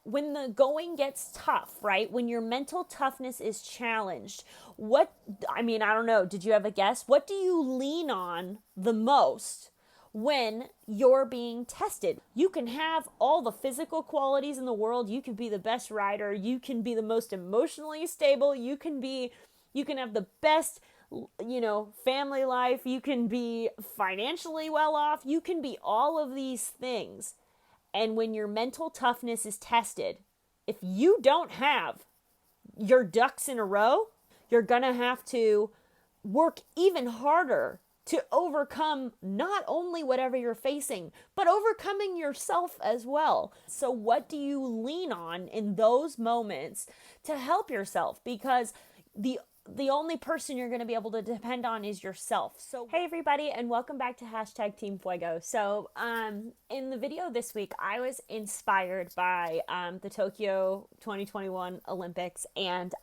when the going gets tough, right? When your mental toughness is challenged, I don't know, did you have a guess? What do you lean on the most when you're being tested? You can have all the physical qualities in the world. You can be the best rider. You can be the most emotionally stable. You can have the best, family life. You can be financially well off. You can be all of these things. And when your mental toughness is tested, if you don't have your ducks in a row, you're going to have to work even harder to overcome not only whatever you're facing, but overcoming yourself as well. So, what do you lean on in those moments to help yourself? Because the only person you're going to be able to depend on is yourself. So, hey everybody, and welcome back to hashtag Team Fuego. So, in the video this week, I was inspired by the Tokyo 2021 Olympics, and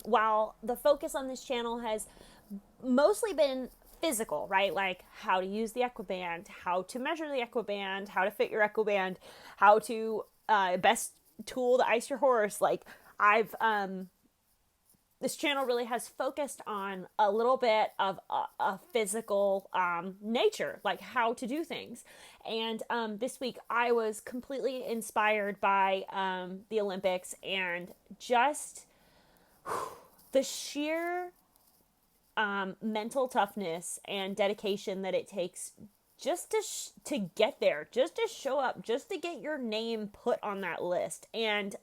while the focus on this channel has mostly been physical, right? Like how to use the equiband, how to measure the equiband, how to fit your equiband, how to best tool to ice your horse. Like I've this channel really has focused on a little bit of a physical nature, like how to do things. And this week I was completely inspired by the Olympics and just the sheer mental toughness and dedication that it takes just to get there, just to show up, just to get your name put on that list. And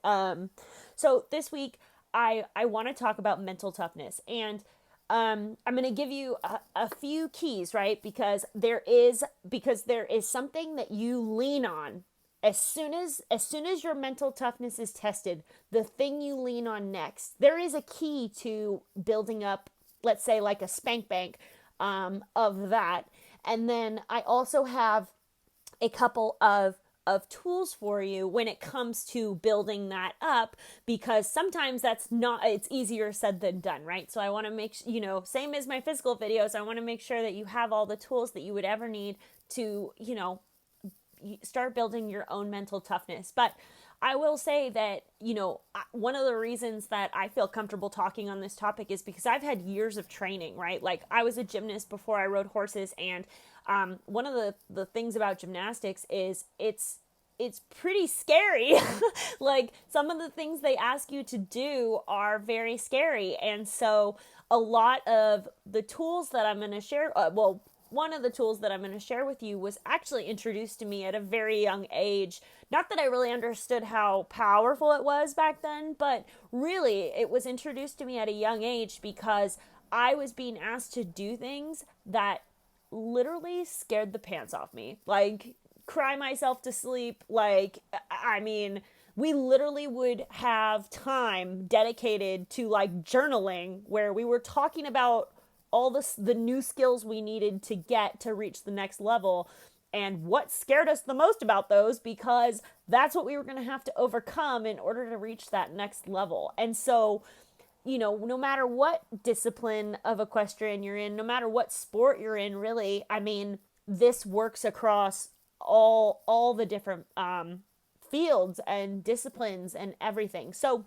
so this week I want to talk about mental toughness, and I'm going to give you a few keys, right? Because there is something that you lean on as soon as your mental toughness is tested. The thing you lean on next, there is a key to building up, let's say, like a spank bank of that. And then I also have a couple of tools for you when it comes to building that up, because sometimes it's easier said than done, right? So I want to make, same as my physical videos, I want to make sure that you have all the tools that you would ever need to, start building your own mental toughness. But I will say that, one of the reasons that I feel comfortable talking on this topic is because I've had years of training, right? Like I was a gymnast before I rode horses, and one of the things about gymnastics is it's pretty scary. Like some of the things they ask you to do are very scary. And so a lot of the tools that I'm going to share, one of the tools that I'm going to share with you was actually introduced to me at a very young age. Not that I really understood how powerful it was back then, but really it was introduced to me at a young age because I was being asked to do things that literally scared the pants off me. Like cry myself to sleep. Like, I mean, we literally would have time dedicated to like journaling where we were talking about all the new skills we needed to get to reach the next level and what scared us the most about those, because that's what we were going to have to overcome in order to reach that next level. And so, no matter what discipline of equestrian you're in, no matter what sport you're in, really, I mean, this works across all the different fields and disciplines and everything. So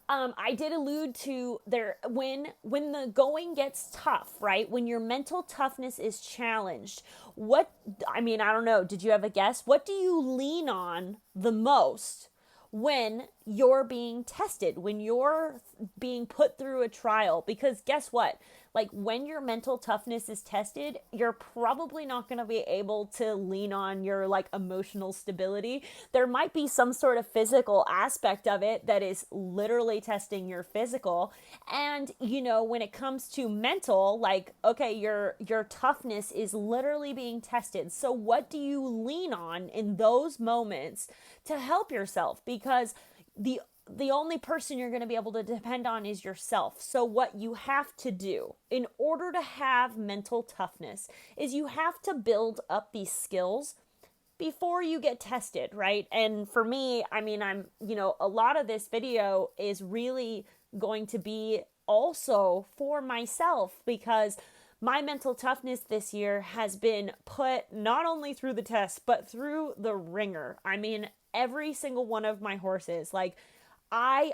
I did allude to there when the going gets tough, right? When your mental toughness is challenged, I don't know, did you have a guess? What do you lean on the most when you're being tested, when you're being put through a trial? Because guess what? Like when your mental toughness is tested, you're probably not going to be able to lean on your like emotional stability. There might be some sort of physical aspect of it that is literally testing your physical. And when it comes to mental, like, okay, your toughness is literally being tested. So what do you lean on in those moments to help yourself? Because the only person you're going to be able to depend on is yourself. So what you have to do in order to have mental toughness is you have to build up these skills before you get tested, right? And for me, I mean, a lot of this video is really going to be also for myself, because my mental toughness this year has been put not only through the test, but through the ringer. I mean, every single one of my horses. Like I,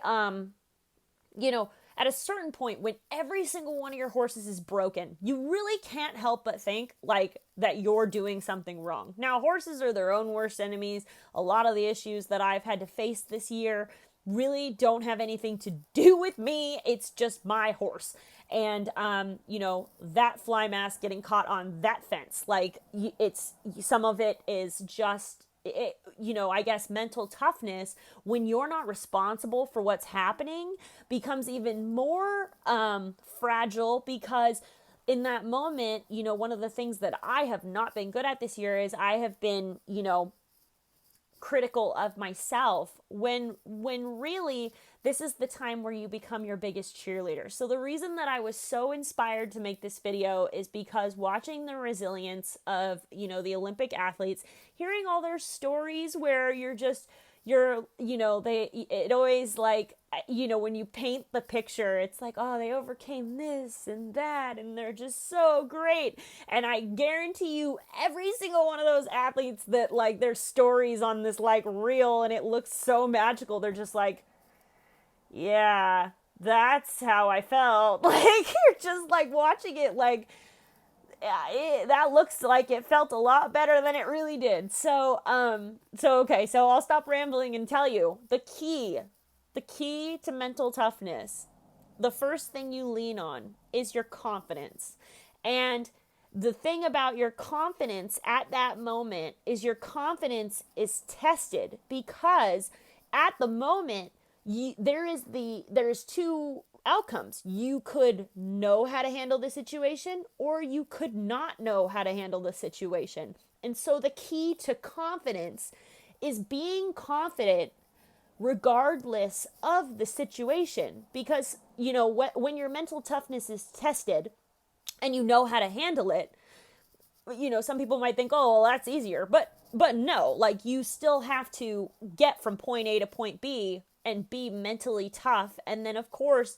you know, at a certain point when every single one of your horses is broken, you really can't help but think like that you're doing something wrong. Now, horses are their own worst enemies. A lot of the issues that I've had to face this year really don't have anything to do with me. It's just my horse. And, that fly mask getting caught on that fence, like it's, some of it is just, I guess mental toughness when you're not responsible for what's happening becomes even more fragile, because in that moment, one of the things that I have not been good at this year is I have been, critical of myself when really this is the time where you become your biggest cheerleader. So the reason that I was so inspired to make this video is because watching the resilience of, the Olympic athletes, hearing all their stories where it always like, when you paint the picture, it's like, oh, they overcame this and that, and they're just so great. And I guarantee you, every single one of those athletes that like their stories on this like reel and it looks so magical, they're just like, yeah, that's how I felt. Like, you're just like watching it like, that looks like it felt a lot better than it really did. So I'll stop rambling and tell you the key to mental toughness. The first thing you lean on is your confidence. And the thing about your confidence at that moment is your confidence is tested, because at the moment there's two outcomes. You could know how to handle the situation, or you could not know how to handle the situation. And so the key to confidence is being confident regardless of the situation, because when your mental toughness is tested and you know how to handle it, some people might think, oh, well, that's easier, but no, like you still have to get from point A to point B and be mentally tough, and then of course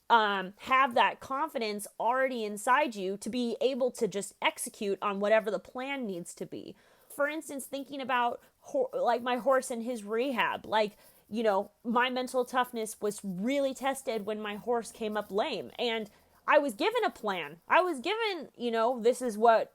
have that confidence already inside you to be able to just execute on whatever the plan needs to be. For instance, thinking about like my horse and his rehab, like my mental toughness was really tested when my horse came up lame, and I was given a plan. I was given, this is what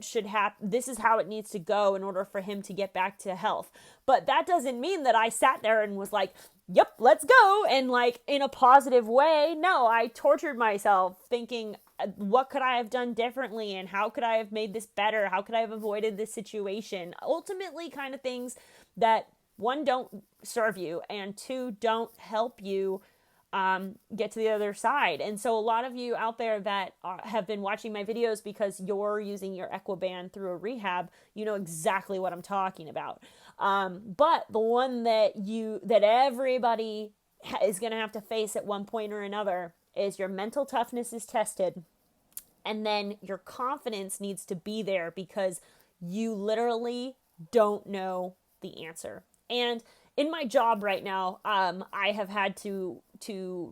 should happen. This is how it needs to go in order for him to get back to health. But that doesn't mean that I sat there and was like, yep, let's go. And like in a positive way. No, I tortured myself thinking, what could I have done differently? And how could I have made this better? How could I have avoided this situation? Ultimately, kind of things that, one, don't serve you, and two, don't help you get to the other side. And so a lot of you out there that have been watching my videos because you're using your Equiband through a rehab, you know exactly what I'm talking about. But the one that everybody is going to have to face at one point or another is your mental toughness is tested. And then your confidence needs to be there because you literally don't know the answer. And in my job right now, I have had to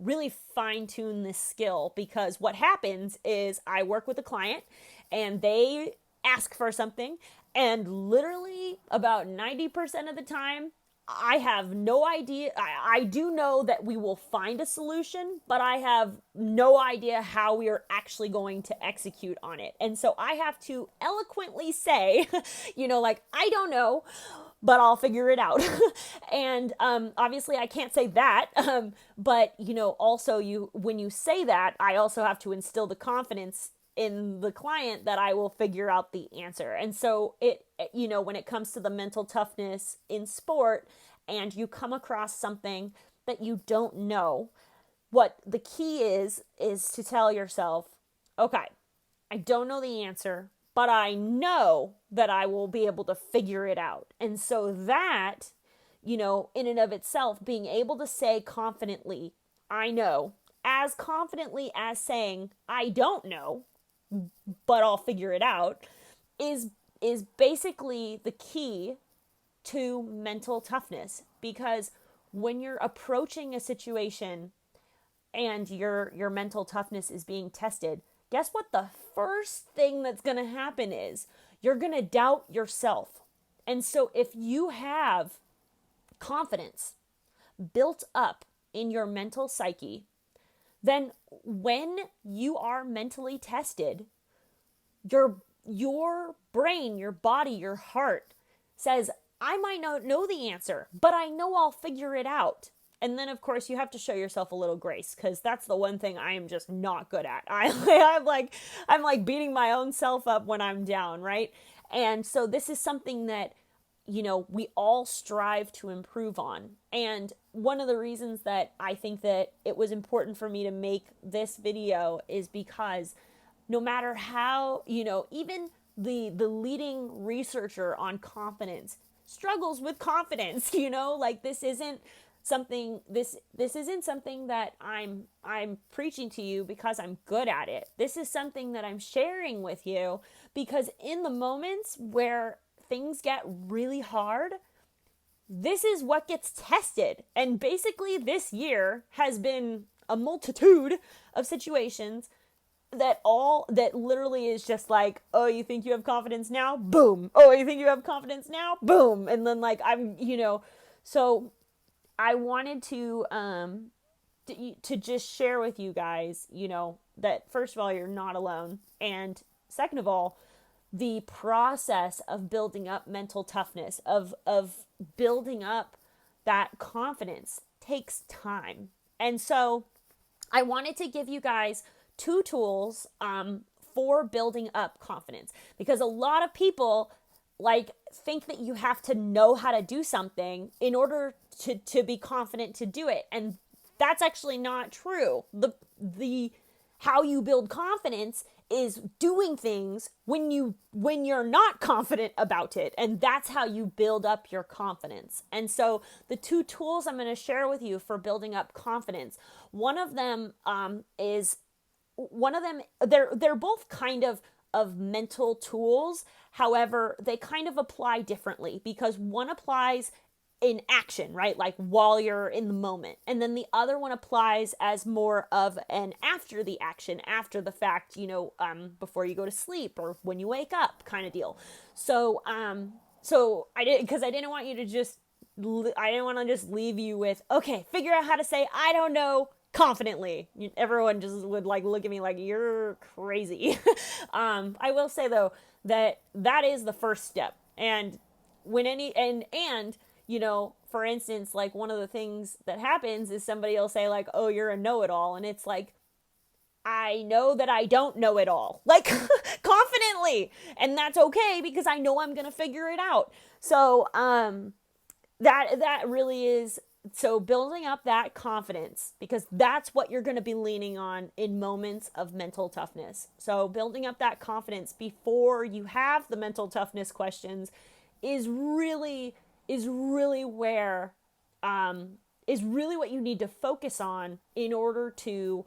really fine tune this skill, because what happens is I work with a client and they ask for something, and literally about 90% of the time, I have no idea. I do know that we will find a solution, but I have no idea how we are actually going to execute on it. And so I have to eloquently say, like, I don't know, but I'll figure it out. And obviously I can't say that. But, also when you say that, I also have to instill the confidence in the client that I will figure out the answer. And so when it comes to the mental toughness in sport and you come across something that you don't know, what the key is to tell yourself, okay, I don't know the answer, but I know that I will be able to figure it out. And so that, in and of itself, being able to say confidently, I know, as confidently as saying, I don't know, but I'll figure it out, is basically the key to mental toughness. Because when you're approaching a situation and your mental toughness is being tested, guess what the first thing that's going to happen is you're going to doubt yourself. And so if you have confidence built up in your mental psyche, then when you are mentally tested, your brain, your body, your heart says, I might not know the answer, but I know I'll figure it out. And then, of course, you have to show yourself a little grace, because that's the one thing I am just not good at. I'm like beating my own self up when I'm down, right? And so this is something that, we all strive to improve on. And one of the reasons that I think that it was important for me to make this video is because no matter how, even the leading researcher on confidence struggles with confidence, like this isn't something that I'm preaching to you because I'm good at it. This is something that I'm sharing with you because in the moments where things get really hard, this is what gets tested. And basically this year has been a multitude of situations that literally is just like, oh, you think you have confidence now? Boom. Oh, you think you have confidence now? Boom. And then so I wanted to just share with you guys, that first of all, you're not alone. And second of all, the process of building up mental toughness, of building up that confidence takes time. And so I wanted to give you guys 2 tools for building up confidence, because a lot of people think that you have to know how to do something in order to be confident to do it. And that's actually not true. The how you build confidence is doing things when you're not confident about it. And that's how you build up your confidence. And so the 2 tools I'm going to share with you for building up confidence, one of them they're both kind of mental tools. However, they kind of apply differently, because one applies in action, right? Like while you're in the moment. And then the other one applies as more of an after the action, after the fact, before you go to sleep or when you wake up kind of deal. So I didn't want to just leave you with, okay, figure out how to say, I don't know, confidently. Everyone just would look at me like, you're crazy. I will say though, that is the first step. And for instance, one of the things that happens is somebody will say oh, you're a know-it-all. And it's like, I know that I don't know it all, confidently. And that's okay, because I know I'm going to figure it out. So, that really is, so building up that confidence, because that's what you're going to be leaning on in moments of mental toughness. So building up that confidence before you have the mental toughness questions is really what you need to focus on in order to,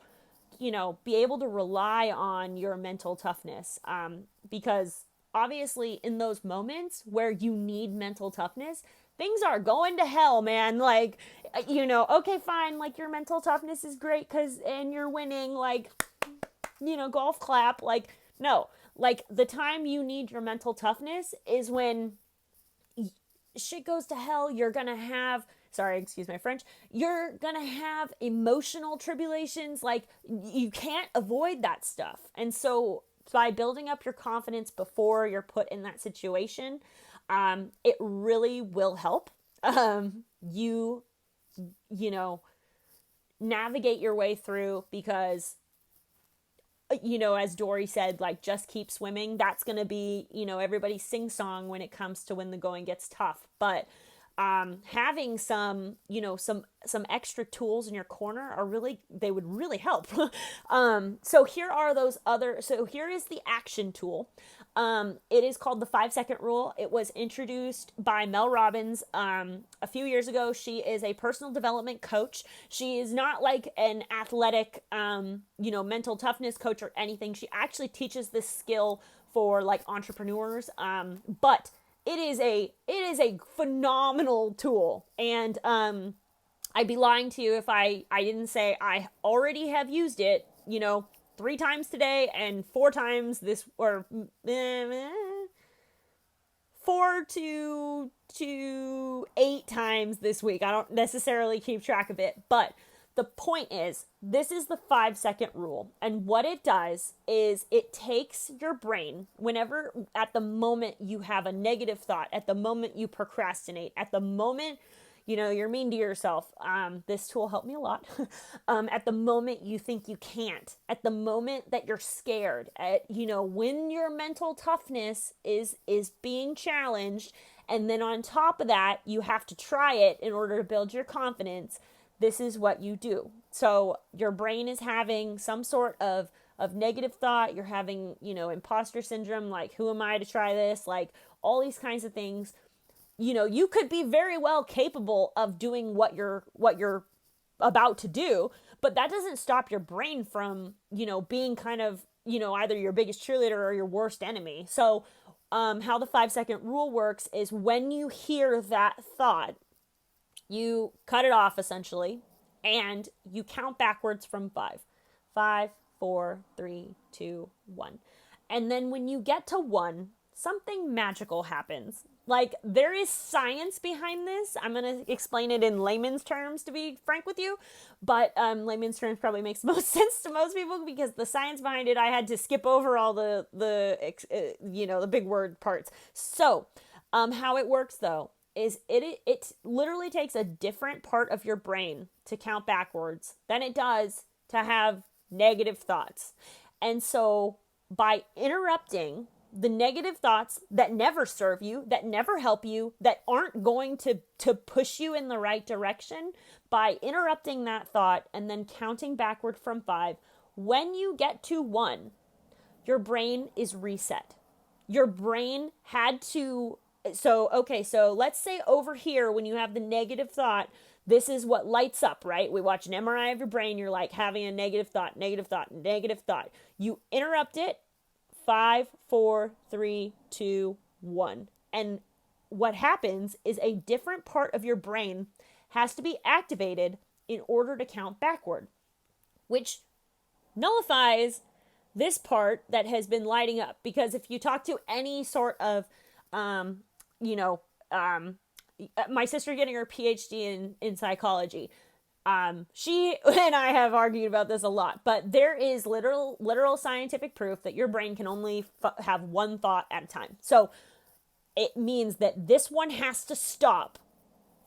be able to rely on your mental toughness. Because obviously in those moments where you need mental toughness, things are going to hell, man. Okay, fine. Your mental toughness is great and you're winning, golf clap. No, the time you need your mental toughness is when shit goes to hell. You're going to have, sorry, excuse my French. You're going to have emotional tribulations. You can't avoid that stuff. And so by building up your confidence before you're put in that situation, it really will help you navigate your way through, because as Dory said, just keep swimming. That's going to be, everybody's sing song when it comes to when the going gets tough. But having some extra tools in your corner they would really help. So here is the action tool. It is called the 5-second rule. It was introduced by Mel Robbins a few years ago. She is a personal development coach. She is not an athletic, mental toughness coach or anything. She actually teaches this skill for entrepreneurs. But it is a phenomenal tool. And I'd be lying to you if I didn't say I already have used it, 3 times today and 4 times 4 to 8 times this week. I don't necessarily keep track of it, but the point is, this is the 5-second rule. And what it does is it takes your brain, whenever at the moment you have a negative thought, at the moment you procrastinate, at the moment you're mean to yourself. This tool helped me a lot. At the moment you think you can't, at the moment that you're scared, when your mental toughness is being challenged, and then on top of that, you have to try it in order to build your confidence. This is what you do. So your brain is having some sort of negative thought. You're having, imposter syndrome, like, who am I to try this? Like, all these kinds of things. You could be very well capable of doing what you're about to do, but that doesn't stop your brain from, being kind of, either your biggest cheerleader or your worst enemy. So, how the 5-second rule works is when you hear that thought, you cut it off essentially, and you count backwards from 5. 5, 4, 3, 2, 1. And then when you get to 1, something magical happens. Like, there is science behind this. I'm going to explain it in layman's terms, to be frank with you. But layman's terms probably makes most sense to most people, because the science behind it, I had to skip over all the big word parts. So, how it works, though, is it literally takes a different part of your brain to count backwards than it does to have negative thoughts. And so, by interrupting the negative thoughts that never serve you, that never help you, that aren't going to push you in the right direction, by interrupting that thought and then counting backward from 5, when you get to 1, your brain is reset. Your brain had to, so let's say over here, when you have the negative thought, this is what lights up, right? We watch an MRI of your brain, you're like having a negative thought, negative thought, negative thought. You interrupt it, 5, 4, 3, 2, 1. And what happens is a different part of your brain has to be activated in order to count backward, which nullifies this part that has been lighting up. Because if you talk to any sort of, my sister getting her PhD in psychology, she and I have argued about this a lot, but there is literal scientific proof that your brain can only have one thought at a time. So it means that this one has to stop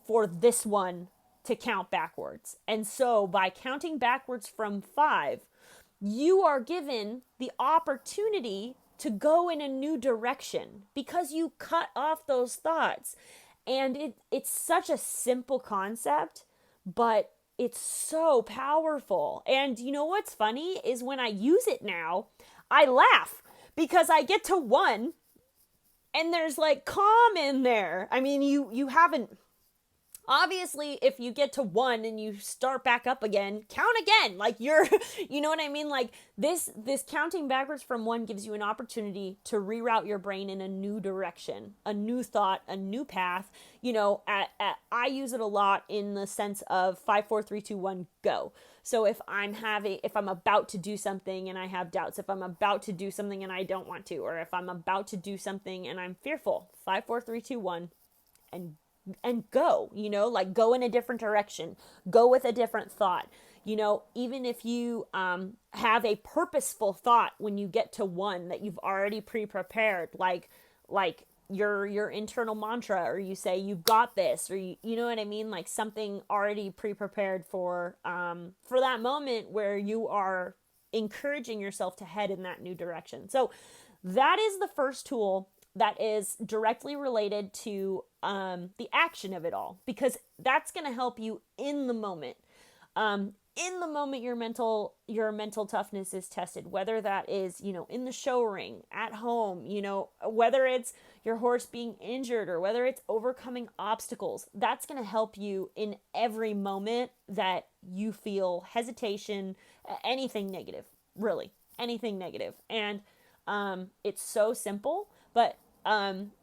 for this one to count backwards. And so by counting backwards from 5, you are given the opportunity to go in a new direction because you cut off those thoughts. And it's such a simple concept, but it's so powerful. And you know what's funny is when I use it now, I laugh because I get to 1 and there's like calm in there. I mean, you haven't, obviously, if you get to 1 and you start back up again, count again. Like you know what I mean? Like this counting backwards from 1 gives you an opportunity to reroute your brain in a new direction, a new thought, a new path. I use it a lot in the sense of 5, 4, 3, 2, 1, go. So if I'm about to do something and I have doubts, if I'm about to do something and I don't want to, or if I'm about to do something and I'm fearful, 5, 4, 3, 2, 1, and go, like go in a different direction, go with a different thought. Even if you have a purposeful thought when you get to 1 that you've already pre-prepared, like your internal mantra, or you say you've got this, or you know what I mean, like something already pre-prepared for that moment where you are encouraging yourself to head in that new direction. So that is the first tool that is directly related to the action of it all, because that's going to help you in the moment. In the moment your mental toughness is tested, whether that is, in the show ring, at home, whether it's your horse being injured or whether it's overcoming obstacles, that's going to help you in every moment that you feel hesitation, anything negative, really, anything negative. And it's so simple, but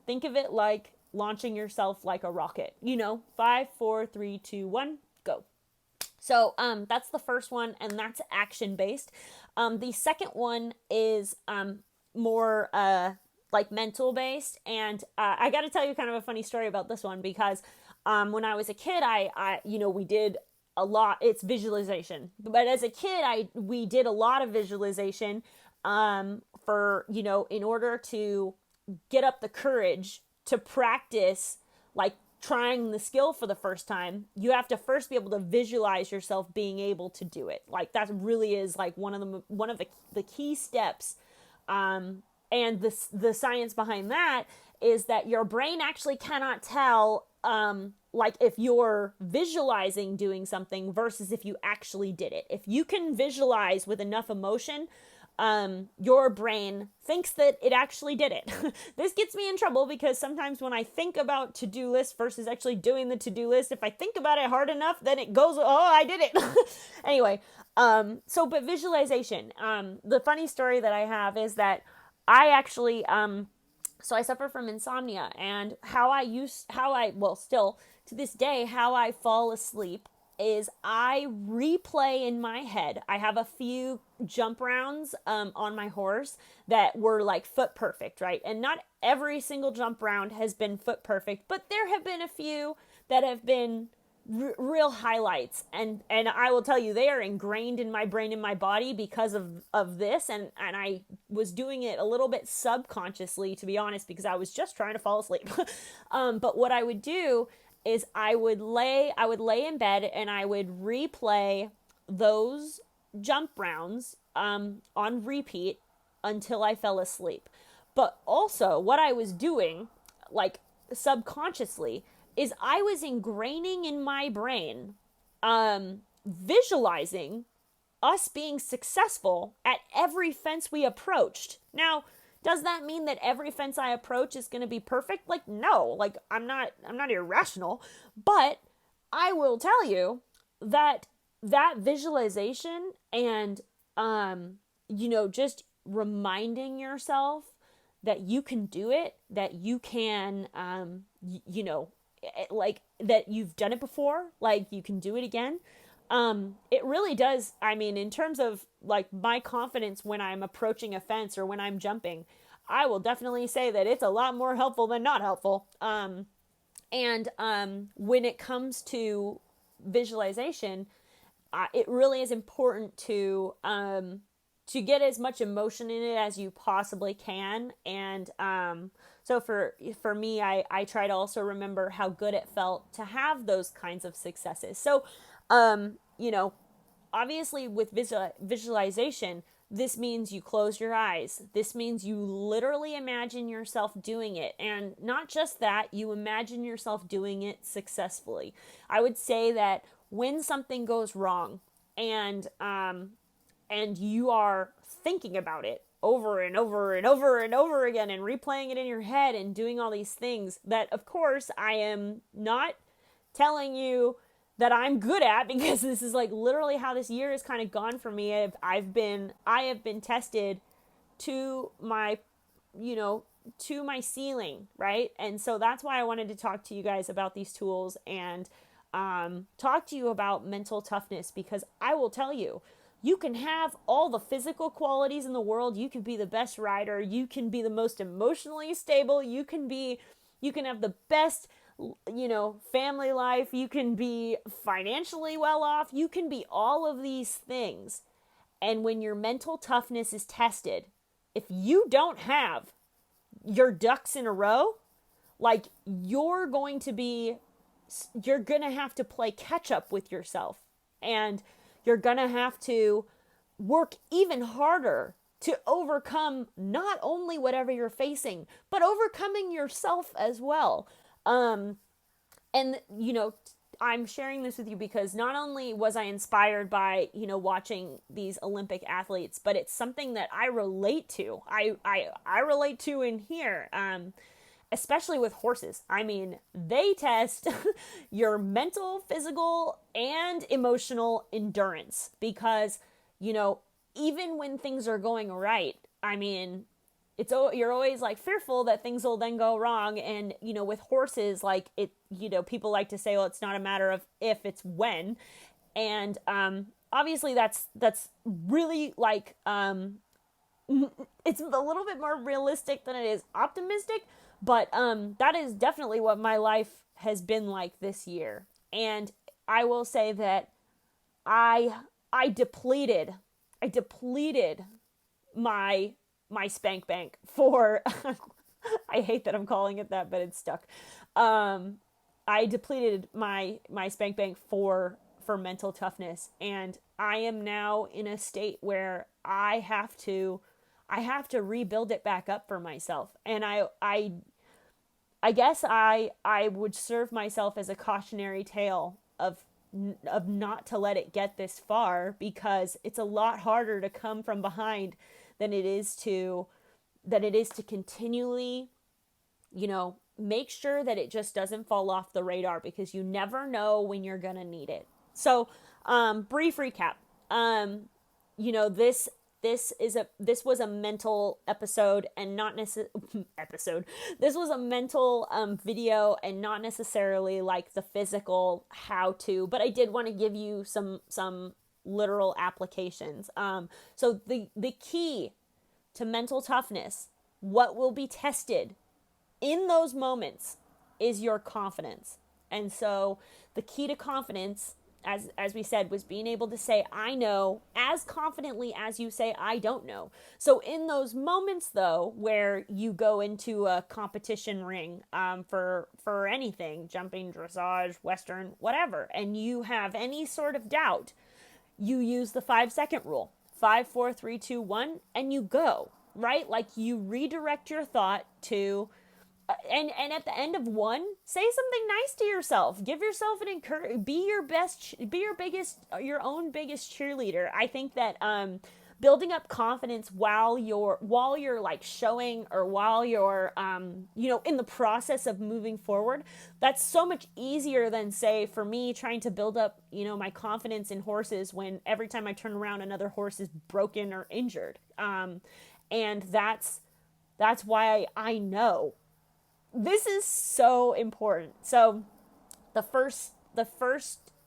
think of it like launching yourself like a rocket, 5, 4, 3, 2, 1, go. So that's the first one, and that's action based. The second one is more like mental based. And I got to tell you kind of a funny story about this one because when I was a kid, we did a lot. It's visualization, but as a kid, we did a lot of visualization for in order to get up the courage to practice like trying the skill for the first time. You have to first be able to visualize yourself being able to do it. Like that really is like one of the key steps. And the science behind that is that your brain actually cannot tell like if you're visualizing doing something versus if you actually did it. If you can visualize with enough emotion, your brain thinks that it actually did it. This gets me in trouble because sometimes when I think about to-do list versus actually doing the to-do list, if I think about it hard enough, then it goes, oh, I did it. Anyway, but visualization. The funny story that I have is that I actually, so I suffer from insomnia, and still to this day, how I fall asleep is I replay in my head. I have a few jump rounds on my horse that were like foot perfect, right? And not every single jump round has been foot perfect, but there have been a few that have been real highlights, and I will tell you, they are ingrained in my brain and my body because of this, and I was doing it a little bit subconsciously, to be honest, because I was just trying to fall asleep. But what I would do is I would lay in bed and I would replay those jump rounds on repeat until I fell asleep. But also what I was doing, like subconsciously, is I was ingraining in my brain, visualizing us being successful at every fence we approached. Now, does that mean that every fence I approach is going to be perfect? Like, no, like I'm not irrational, but I will tell you that visualization and, just reminding yourself that you can do it, that you can, like that you've done it before, like you can do it again. It really does. I mean, in terms of like my confidence when I'm approaching a fence or when I'm jumping, I will definitely say that it's a lot more helpful than not helpful. When it comes to visualization, it really is important to get as much emotion in it as you possibly can. And so for me, I try to also remember how good it felt to have those kinds of successes. So, obviously with visualization, this means you close your eyes. This means you literally imagine yourself doing it. And not just that, you imagine yourself doing it successfully. I would say that when something goes wrong and you are thinking about it over and over and over and over again and replaying it in your head and doing all these things that, of course, I am not telling you that I'm good at, because this is like literally how this year has kind of gone for me. I have been tested to my, to my ceiling, right? And so that's why I wanted to talk to you guys about these tools and talk to you about mental toughness, because I will tell you, you can have all the physical qualities in the world. You can be the best rider. You can be the most emotionally stable. You can have the best, family life. You can be financially well off. You can be all of these things. And when your mental toughness is tested, if you don't have your ducks in a row, like you're going to have to play catch up with yourself. And you're going to have to work even harder to overcome not only whatever you're facing, but overcoming yourself as well. I'm sharing this with you because not only was I inspired by, watching these Olympic athletes, but it's something that I relate to. I relate to in here. Especially with horses. I mean, they test your mental, physical, and emotional endurance because, even when things are going right, I mean, you're always like fearful that things will then go wrong. And, with horses, like it, people like to say, well, it's not a matter of if, it's when. And, obviously that's really like, it's a little bit more realistic than it is optimistic, but that is definitely what my life has been like this year. And I will say that I I depleted I depleted my spank bank for I hate that I'm calling it that, but it's stuck. Um, I depleted my spank bank for mental toughness, and I am now in a state where I have to rebuild it back up for myself. And I guess I would serve myself as a cautionary tale of not to let it get this far, because it's a lot harder to come from behind than it is to continually, make sure that it just doesn't fall off the radar, because you never know when you're going to need it. So, brief recap. Um, this this was a mental episode and not episode. This was a mental video and not necessarily like the physical how to, but I did want to give you some literal applications. So the key to mental toughness, what will be tested in those moments, is your confidence. And so the key to confidence, as we said, was being able to say I know as confidently as you say I don't know. So in those moments though, where you go into a competition ring, for anything, jumping, dressage, western, whatever, and you have any sort of doubt, you use the 5-second rule: 5, 4, 3, 2, 1, and you go, right? Like, you redirect your thought to and at the end of one, say something nice to yourself. Give yourself an encourage. Be your own biggest cheerleader. I think that building up confidence while you're like showing, or while you're in the process of moving forward, that's so much easier than, say, for me, trying to build up my confidence in horses when every time I turn around another horse is broken or injured. And that's why I know this is so important. So the first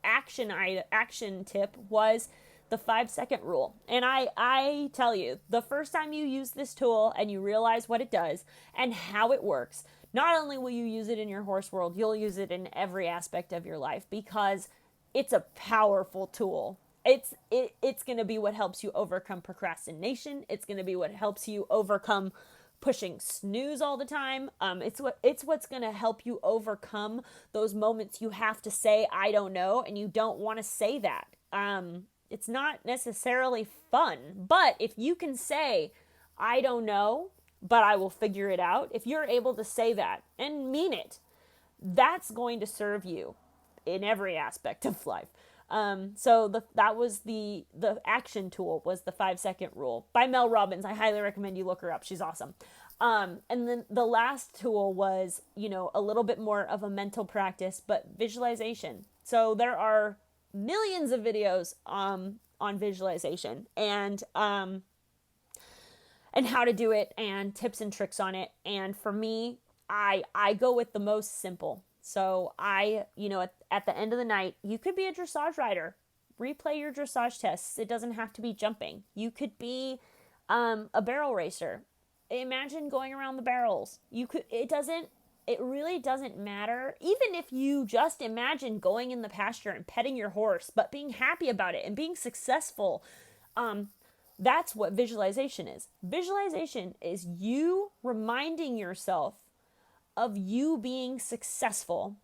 action tip was the 5-second rule. And I tell you, the first time you use this tool and you realize what it does and how it works, not only will you use it in your horse world, you'll use it in every aspect of your life, because it's a powerful tool. It's going to be what helps you overcome procrastination. It's going to be what helps you overcome pushing snooze all the time. It's what's going to help you overcome those moments you have to say I don't know, and you don't want to say that. It's not necessarily fun, but if you can say I don't know, but I will figure it out, if you're able to say that and mean it, that's going to serve you in every aspect of life. So that was the action tool, was the 5-second rule by Mel Robbins. I highly recommend you look her up. She's awesome. And then the last tool was, a little bit more of a mental practice, but visualization. So there are millions of videos, on visualization and how to do it, and tips and tricks on it. And for me, I go with the most simple. So at the end of the night, you could be a dressage rider. Replay your dressage tests. It doesn't have to be jumping. You could be a barrel racer. Imagine going around the barrels. It really doesn't matter. Even if you just imagine going in the pasture and petting your horse, but being happy about it and being successful, that's what visualization is. Visualization is you reminding yourself of you being successful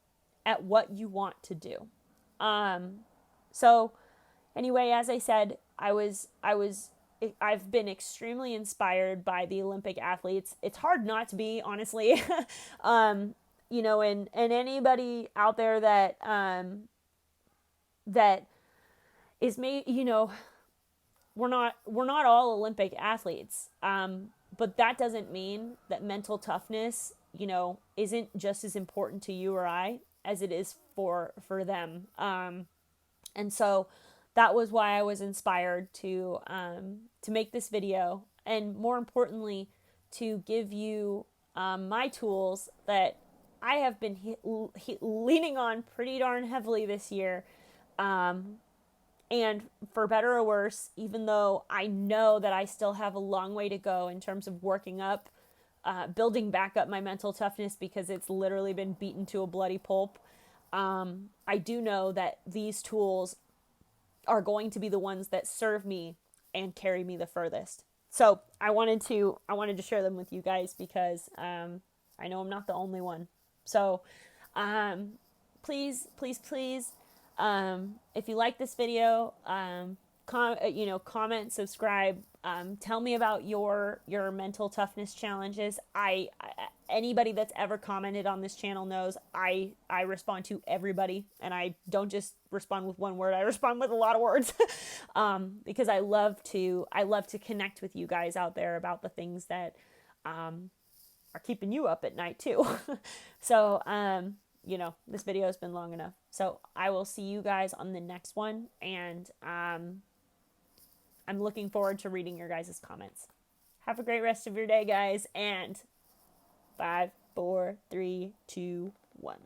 at what you want to do. So anyway, as I said, I've been extremely inspired by the Olympic athletes. It's hard not to be, honestly. And anybody out there that is we're not all Olympic athletes. But that doesn't mean that mental toughness, isn't just as important to you or I as it is for them. And so that was why I was inspired to make this video, and more importantly, to give you my tools that I have been leaning on pretty darn heavily this year, And for better or worse, even though I know that I still have a long way to go in terms of working up, building back up my mental toughness because it's literally been beaten to a bloody pulp, I do know that these tools are going to be the ones that serve me and carry me the furthest. So I wanted to share them with you guys because I know I'm not the only one. So um, please, please, please, if you like this video, comment, subscribe, tell me about your mental toughness challenges. Anybody that's ever commented on this channel knows I respond to everybody, and I don't just respond with one word. I respond with a lot of words, because I love to connect with you guys out there about the things that are keeping you up at night too. So this video has been long enough. So I will see you guys on the next one, and I'm looking forward to reading your guys' comments. Have a great rest of your day, guys, and 5, 4, 3, 2, 1.